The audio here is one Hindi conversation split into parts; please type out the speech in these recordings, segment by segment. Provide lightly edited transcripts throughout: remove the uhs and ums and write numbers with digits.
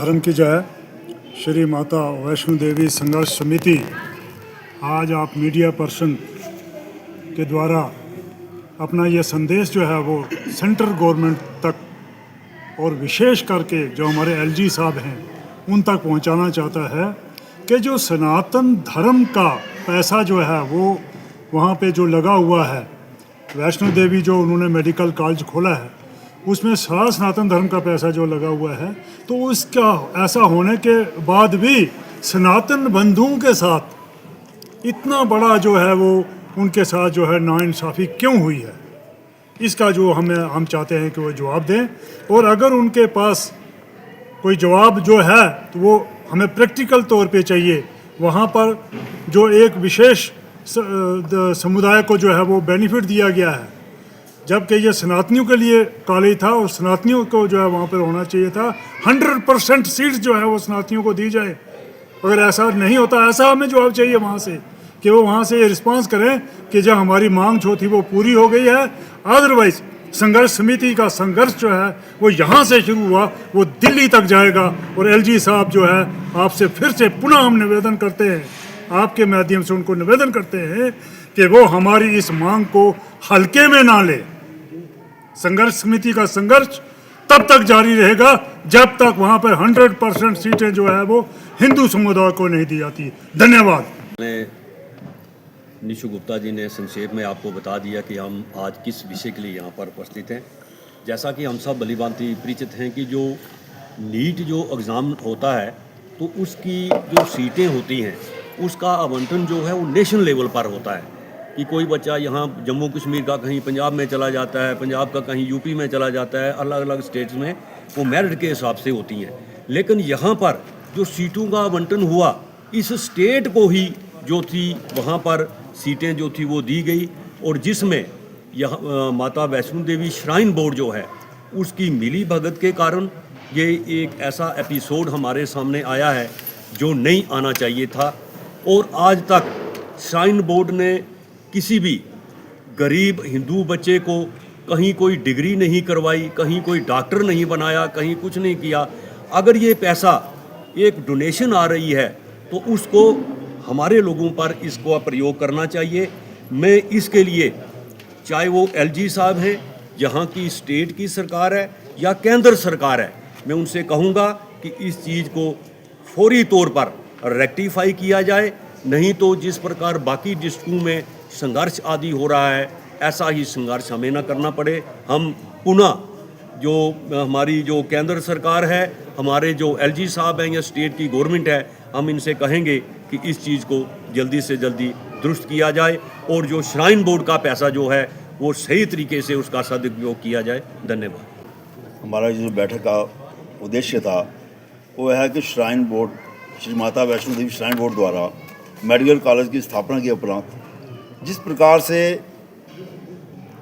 धर्म की जय। श्री माता वैष्णो देवी संघर्ष समिति आज आप मीडिया पर्सन के द्वारा अपना ये संदेश जो है वो सेंट्रल गवर्नमेंट तक और विशेष करके जो हमारे एलजी साहब हैं उन तक पहुंचाना चाहता है कि जो सनातन धर्म का पैसा जो है वो वहाँ पे जो लगा हुआ है, वैष्णो देवी जो उन्होंने मेडिकल कॉलेज खोला है उसमें सारा सनातन धर्म का पैसा जो लगा हुआ है, तो उसका ऐसा होने के बाद भी सनातन बंधुओं के साथ इतना बड़ा जो है वो उनके साथ जो है नाइंसाफ़ी क्यों हुई है, इसका जो हम चाहते हैं कि वो जवाब दें। और अगर उनके पास कोई जवाब जो है तो वो हमें प्रैक्टिकल तौर पे चाहिए। वहाँ पर जो एक विशेष समुदाय को जो है वो बेनिफिट दिया गया है, जबकि ये सनातनियों के लिए कॉलेज था और सनातनियों को जो है वहाँ पर होना चाहिए था। 100% सीट्स जो है वो सनातनियों को दी जाए। अगर ऐसा नहीं होता, ऐसा हमें जवाब चाहिए वहाँ से कि वो वहाँ से ये रिस्पांस करें कि जो हमारी मांग जो थी वो पूरी हो गई है। अदरवाइज संघर्ष समिति का संघर्ष जो है वो यहाँ से शुरू हुआ, वो दिल्ली तक जाएगा। और एलजी साहब जो है आपसे फिर से पुनः हम निवेदन करते हैं, आपके माध्यम से उनको निवेदन करते हैं कि वो हमारी इस मांग को हल्के में ना ले। संघर्ष समिति का संघर्ष तब तक जारी रहेगा जब तक वहाँ पर 100% सीटें जो है वो हिंदू समुदाय को नहीं दी जाती। धन्यवाद। निशु गुप्ता जी ने संक्षेप में आपको बता दिया कि हम आज किस विषय के लिए यहाँ पर उपस्थित हैं। जैसा कि हम सब भलीभांति परिचित हैं कि जो नीट जो एग्ज़ाम होता है तो उसकी जो सीटें होती हैं उसका आवंटन जो है वो नेशनल लेवल पर होता है कि कोई बच्चा यहाँ जम्मू कश्मीर का कहीं पंजाब में चला जाता है, पंजाब का कहीं यूपी में चला जाता है, अलग अलग स्टेट्स में वो मेरिट के हिसाब से होती हैं। लेकिन यहाँ पर जो सीटों का आवंटन हुआ इस स्टेट को ही जो थी वहाँ पर सीटें जो थी वो दी गई, और जिसमें यहाँ माता वैष्णो देवी श्राइन बोर्ड जो है उसकी मिली भगत के कारण ये एक ऐसा एपिसोड हमारे सामने आया है जो नहीं आना चाहिए था। और आज तक श्राइन बोर्ड ने किसी भी गरीब हिंदू बच्चे को कहीं कोई डिग्री नहीं करवाई, कहीं कोई डॉक्टर नहीं बनाया, कहीं कुछ नहीं किया। अगर ये पैसा एक डोनेशन आ रही है तो उसको हमारे लोगों पर इसको प्रयोग करना चाहिए। मैं इसके लिए चाहे वो एलजी साहब हैं, यहाँ की स्टेट की सरकार है या केंद्र सरकार है, मैं उनसे कहूँगा कि इस चीज़ को फौरी तौर पर रेक्टिफाई किया जाए, नहीं तो जिस प्रकार बाकी डिस्ट्रिक्टों में संघर्ष आदि हो रहा है ऐसा ही संघर्ष हमें ना करना पड़े। हम पुनः जो हमारी जो केंद्र सरकार है, हमारे जो एलजी साहब हैं या स्टेट की गवर्नमेंट है, हम इनसे कहेंगे कि इस चीज़ को जल्दी से जल्दी दुरुस्त किया जाए और जो श्राइन बोर्ड का पैसा जो है वो सही तरीके से उसका सदुपयोग किया जाए। धन्यवाद। हमारा जो बैठक का उद्देश्य था वो है कि shrine board, Shri Mata Vaishno Devi shrine board द्वारा मेडिकल कॉलेज की स्थापना के उपरांत जिस प्रकार से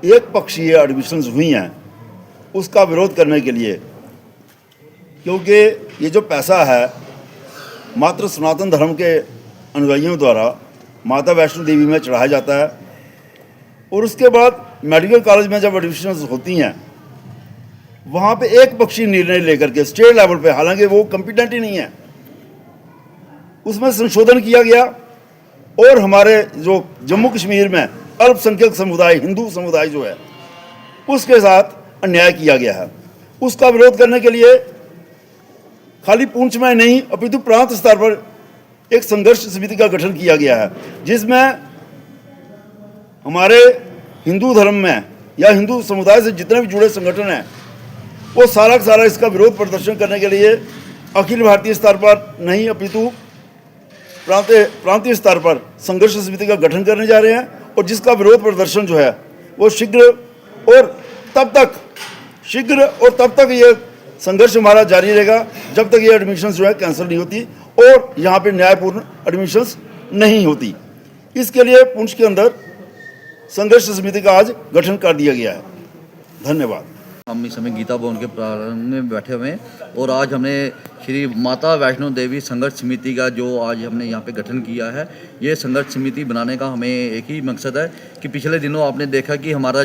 एक पक्षीय एडमिशन्स हुई हैं उसका विरोध करने के लिए, क्योंकि ये जो पैसा है मात्र सनातन धर्म के अनुयायियों द्वारा माता वैष्णो देवी में चढ़ाया जाता है, और उसके बाद मेडिकल कॉलेज में जब एडमिशन्स होती हैं वहाँ पे एक पक्षीय निर्णय लेकर के स्टेट लेवल पे, हालांकि वो कॉम्पिटेंट ही नहीं है, उसमें संशोधन किया गया और हमारे जो जम्मू कश्मीर में अल्पसंख्यक समुदाय, हिंदू समुदाय जो है उसके साथ अन्याय किया गया है। उसका विरोध करने के लिए खाली पुंछ में नहीं अपितु प्रांत स्तर पर एक संघर्ष समिति का गठन किया गया है, जिसमें हमारे हिंदू धर्म में या हिंदू समुदाय से जितने भी जुड़े संगठन हैं वो सारा का सारा इसका विरोध प्रदर्शन करने के लिए अखिल भारतीय स्तर पर नहीं अपितु प्रांतीय स्तर पर संघर्ष समिति का गठन करने जा रहे हैं, और जिसका विरोध प्रदर्शन जो है वो शीघ्र और तब तक ये संघर्ष हमारा जारी रहेगा जब तक ये एडमिशन्स जो है कैंसिल नहीं होती और यहाँ पे न्यायपूर्ण एडमिशन्स नहीं होती। इसके लिए पुंछ के अंदर संघर्ष समिति का आज गठन कर दिया गया है। धन्यवाद। हम इस समय गीता भवन के प्रांगण में बैठे हुए हैं और आज हमने श्री माता वैष्णो देवी संघर्ष समिति का जो आज हमने यहाँ पे गठन किया है, ये संघर्ष समिति बनाने का हमें एक ही मकसद है कि पिछले दिनों आपने देखा कि हमारा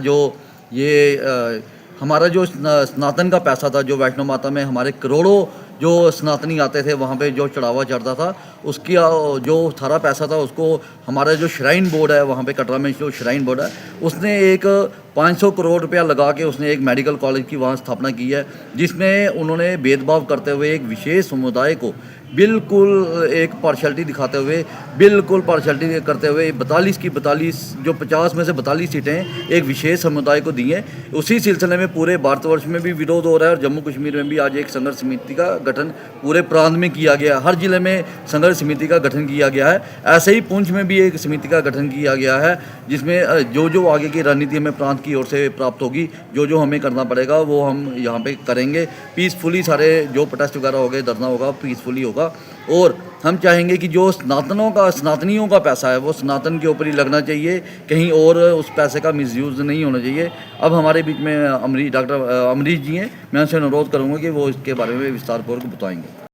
जो सनातन का पैसा था, जो वैष्णो माता में हमारे करोड़ों जो सनातनी आते थे वहाँ पे जो चढ़ावा चढ़ता था उसकी जो सारा पैसा था उसको हमारा जो श्राइन बोर्ड है वहाँ पे कटरा में जो श्राइन बोर्ड है उसने एक 500 करोड़ रुपया लगा के उसने एक मेडिकल कॉलेज की वहाँ स्थापना की है, जिसमें उन्होंने भेदभाव करते हुए एक विशेष समुदाय को बिल्कुल एक पार्शलिटी दिखाते हुए, बिल्कुल पार्शलिटी करते हुए 42 की 42 जो 50 में से 42 सीटें एक विशेष समुदाय को दी हैं। उसी सिलसिले में पूरे भारतवर्ष में भी विरोध हो रहा है और जम्मू कश्मीर में भी आज एक संघर्ष समिति का गठन पूरे प्रांत में किया गया, हर जिले में संघर्ष समिति का गठन किया गया है। ऐसे ही पुंछ में भी एक समिति का गठन किया गया है, जिसमें जो आगे की रणनीति हमें प्रांत की ओर से प्राप्त होगी, जो हमें करना पड़ेगा वो हम यहाँ पे करेंगे पीसफुली। सारे जो प्रोटेस्ट वगैरह हो गए, धरना होगा, पीसफुली होगा। और हम चाहेंगे कि जो सनातनियों का पैसा है वो सनातन के ऊपर ही लगना चाहिए, कहीं और उस पैसे का मिसयूज़ नहीं होना चाहिए। अब हमारे बीच में डॉक्टर अमरीश जी हैं, मैं उनसे अनुरोध करूँगा कि वो इसके बारे में विस्तारपूर्वक बताएंगे।